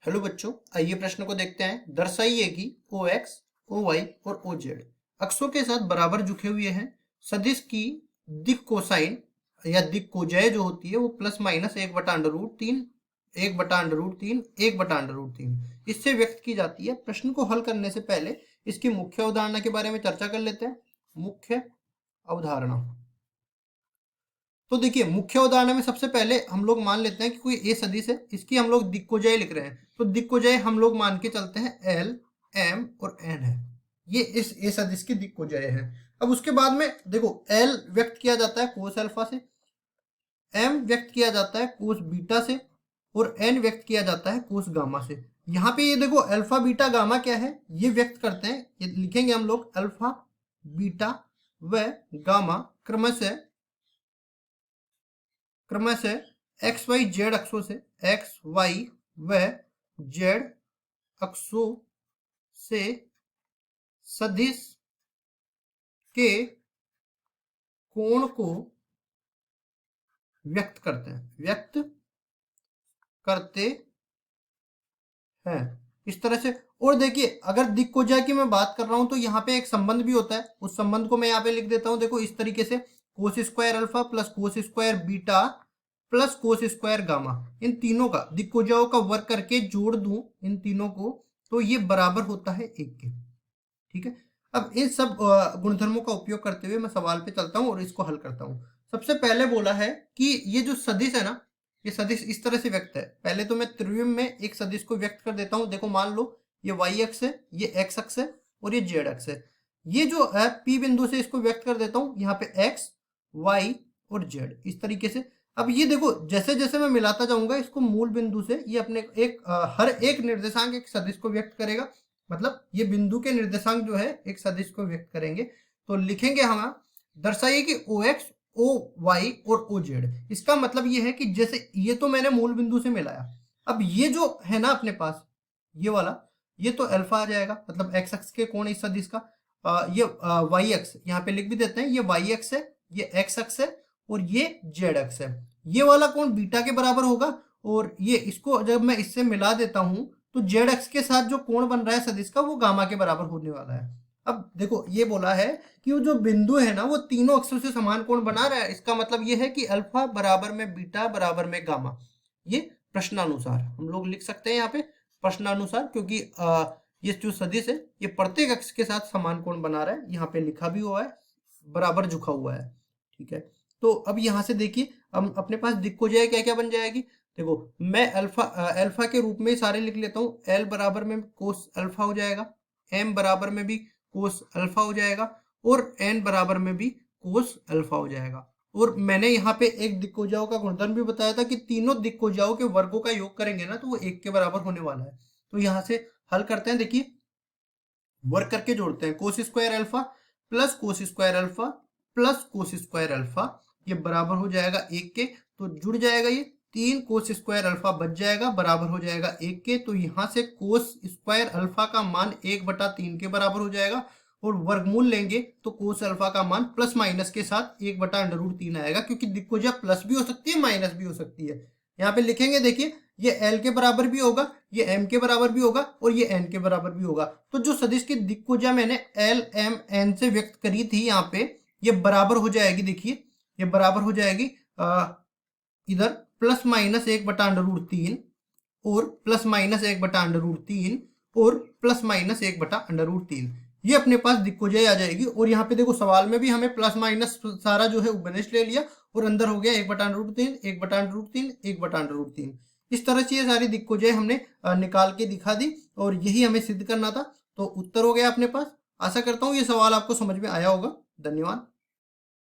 Hello बच्चों, आइए प्रश्न को देखते हैं। दर्शाइए कि ओ एक्स, ओ वाई और ओ जेड अक्षों के साथ बराबर झुके हुए हैं। सदिश की दिक् कोसाइन या दिक् कोजय जो होती है वो प्लस माइनस 1/√3 1/√3 1/√3 इससे व्यक्त की जाती है। प्रश्न को हल करने से पहले इसकी मुख्य अवधारणा के बारे में चर्चा कर लेते हैं। मुख्य अवधारणा, तो देखिए मुख्य उदाहरण में सबसे पहले हम लोग मान लेते हैं कि कोई ए सदिश है, इसकी हम लोग दिक्कोजय लिख रहे हैं। तो दिक्कोजय हम लोग मान के चलते हैं एल, एम और एन है। ये इस ए सदिश की दिक्कोजय है। अब उसके बाद में देखो एल व्यक्त किया जाता है कोस अल्फा से, एम व्यक्त किया जाता है कोस बीटा से और एन व्यक्त किया जाता है कोस गामा से। यहाँ पे ये देखो अल्फा बीटा गामा क्या है ये व्यक्त करते हैं, ये लिखेंगे हम लोग अल्फा बीटा व गामा क्रमशः एक्स वाई जेड अक्षों से, एक्स वाई व जेड अक्षों से सदिश के कोण को व्यक्त करते हैं इस तरह से। और देखिए अगर दिक्कोजय की मैं बात कर रहा हूं तो यहाँ पे एक संबंध भी होता है, उस संबंध को मैं यहाँ पे लिख देता हूं। देखो इस तरीके से cos square alpha plus cos square beta plus cos square gamma, इन तीनों का दिक्कोजयों का वर्ग करके जोड़ दूं इन तीनों को तो ये बराबर होता है 1 के। ठीक है, अब इन सब गुणधर्मों का उपयोग करते हुए मैं सवाल पे चलता हूं और इसको हल करता हूं। सबसे पहले बोला है कि ये जो सदिश है ना, ये सदिश इस तरह से व्यक्त है। पहले तो मैं त्रिविम में एक सदिश को व्यक्त कर देता हूं। देखो मान लो ये वाई अक्ष है, ये एक्स अक्ष है और ये जेड अक्ष है। ये जो है पी बिंदु से इसको व्यक्त कर देता हूं, यहाँ पे एक्स वाई और जेड इस तरीके से। अब ये देखो जैसे जैसे मैं मिलाता जाऊंगा इसको मूल बिंदु से, ये अपने हर एक निर्देशांक एक सदिश को व्यक्त करेगा। मतलब ये बिंदु के निर्देशांक जो है एक सदिश को व्यक्त करेंगे। तो लिखेंगे हम, दर्शाइए कि ओ एक्स, ओ वाई और ओ जेड। इसका मतलब ये है कि जैसे ये तो मैंने मूल बिंदु से मिलाया, अब ये जो है ना अपने पास ये वाला, ये तो अल्फा आ जाएगा, मतलब एक्स अक्ष के कोण इस सदिश का। ये वाई अक्ष यहाँ पे लिख भी देते हैं, ये वाई अक्ष है, ये एक्स अक्ष है और ये जेड अक्ष है। ये वाला कोण बीटा के बराबर होगा और ये इसको जब मैं इससे मिला देता हूं तो जेड अक्ष के साथ जो कोण बन रहा है सदिश का वो गामा के बराबर होने वाला है। अब देखो ये बोला है कि वो जो बिंदु है ना वो तीनों अक्षों से समान कोण बना रहा है। इसका मतलब ये है कि अल्फा बराबर में बीटा बराबर में गामा। ये प्रश्नानुसार हम लोग लिख सकते हैं यहाँ पे प्रश्नानुसार, क्योंकि ये जो सदिश है ये प्रत्येक अक्ष के साथ समान कोण बना रहा है। यहाँ पे लिखा भी हुआ है, बराबर झुका हुआ है। ठीक है, तो अब यहाँ से देखिए हम अपने पास दिक्कोजय क्या क्या बन जाएगी। देखो मैं अल्फा के रूप में सारे लिख लेता हूँ। एल बराबर में कोस अल्फा हो जाएगा, एम बराबर में भी कोस अल्फा हो जाएगा और एन बराबर में भी कोस अल्फा हो जाएगा। और मैंने यहाँ पे एक दिक्कोजयों का गुणधर्म भी बताया था कि तीनों दिक्कोजयों के वर्गों का योग करेंगे ना तो वो 1 के बराबर होने वाला है। तो यहाँ से हल करते हैं। देखिए वर्ग करके जोड़ते हैं, कोस square alpha plus cos square alpha plus cos square alpha, ये बराबर हो जाएगा 1 के। तो जुड़ जाएगा ये 3 कोस स्क्वायर अल्फा बच जाएगा, बराबर हो जाएगा 1 के। तो यहाँ से कोस स्क्वायर अल्फा का मान 1/3 के बराबर हो जाएगा और वर्गमूल लेंगे तो कोस अल्फा का मान प्लस माइनस के साथ 1/√3 आएगा, क्योंकि दिक्कोजय प्लस भी हो सकती है माइनस भी हो सकती है। यहाँ पे लिखेंगे, देखिए ये एल के बराबर भी होगा, ये एम के बराबर भी होगा और ये एन के बराबर भी होगा। तो जो सदिश की दिक्कोजय मैंने एल एम एन से व्यक्त करी थी यहाँ पे, ये बराबर हो जाएगी। देखिए ये बराबर हो जाएगी इधर प्लस माइनस 1/√3 और प्लस माइनस 1/√3 और प्लस माइनस 1/√3, ये अपने पास दिक्कोजय आ जाएगी। और यहाँ पे देखो सवाल में भी हमें प्लस माइनस सारा जो है उपनिष ले लिया और अंदर हो गया 1/√3 1/√3 1/√3। इस तरह से ये सारी दिक्कोजय हमने निकाल के दिखा दी और यही हमें सिद्ध करना था। तो उत्तर हो गया अपने पास। आशा करता हूँ ये सवाल आपको समझ में आया होगा। धन्यवाद।